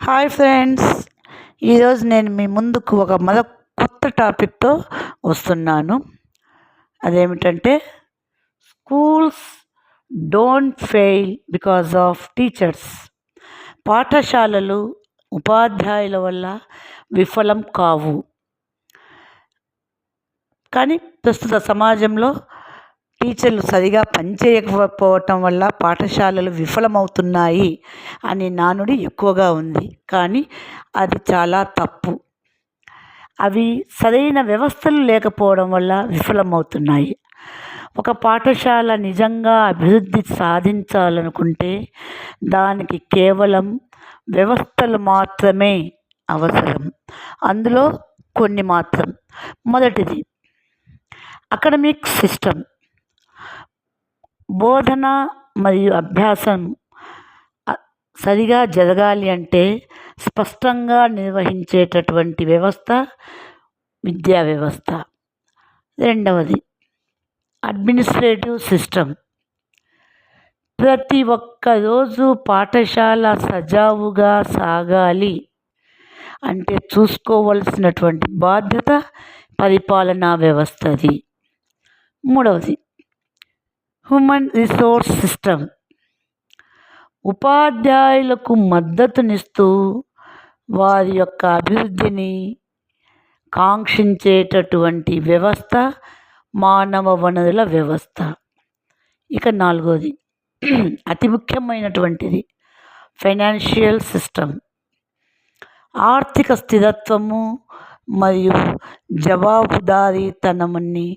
Hi friends, ఈరోజు నేను మీ ముందుకు ఒక కొత్త టాపిక్తో వస్తున్నాను. అదేమిటంటే schools don't fail because of teachers. పాఠశాలలు ఉపాధ్యాయుల వల్ల విఫలం కావు. కానీ ప్రస్తుత సమాజంలో టీచర్లు సరిగా పనిచేయకపోవటం వల్ల పాఠశాలలు విఫలమవుతున్నాయి అనే నానుడి ఎక్కువగా ఉంది. కానీ అది చాలా తప్పు. అవి సరైన వ్యవస్థలు లేకపోవడం వల్ల విఫలమవుతున్నాయి. ఒక పాఠశాల నిజంగా అభివృద్ధి సాధించాలనుకుంటే దానికి కేవలం వ్యవస్థలు మాత్రమే అవసరం. అందులో కొన్ని మాత్రం. మొదటిది అకాడమిక్ సిస్టమ్. బోధన మరియు అభ్యాసం సరిగా జరగాలి అంటే స్పష్టంగా నిర్వహించేటటువంటి వ్యవస్థ విద్యా వ్యవస్థ. రెండవది అడ్మినిస్ట్రేటివ్ సిస్టమ్. ప్రతి ఒక్క రోజు పాఠశాల సజావుగా సాగాలి అంటే చూసుకోవలసినటువంటి బాధ్యత పరిపాలనా వ్యవస్థది. మూడవది హ్యూమన్ రిసోర్స్ సిస్టమ్. ఉపాధ్యాయులకు మద్దతునిస్తూ వారి యొక్క అభివృద్ధిని కాంక్షించేటటువంటి వ్యవస్థ మానవ వనరుల వ్యవస్థ. ఇక నాలుగవది అతి ముఖ్యమైనటువంటిది ఫైనాన్షియల్ సిస్టమ్. ఆర్థిక స్థిరత్వము మరియు జవాబుదారీతనాన్ని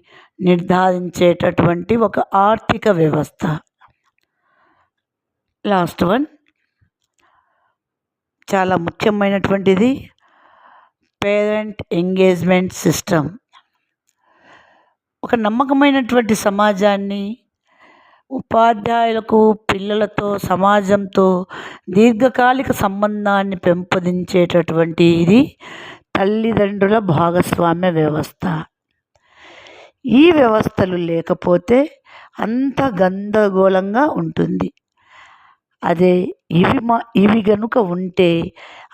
నిర్ధారించేటటువంటి ఒక ఆర్థిక వ్యవస్థ. లాస్ట్ వన్ చాలా ముఖ్యమైనటువంటిది పేరెంట్ ఎంగేజ్మెంట్ సిస్టమ్. ఒక నమ్మకమైనటువంటి సమాజాన్ని, ఉపాధ్యాయులకు పిల్లలతో సమాజంతో దీర్ఘకాలిక సంబంధాన్ని పెంపొందించేటటువంటి ఇది తల్లిదండ్రుల భాగస్వామ్య వ్యవస్థ. ఈ వ్యవస్థలు లేకపోతే అంత గందరగోళంగా ఉంటుంది. అదే ఇవి గనుక ఉంటే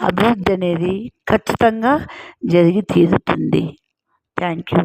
అభివృద్ధి అనేది ఖచ్చితంగా జరిగి తీరుతుంది. Thank you.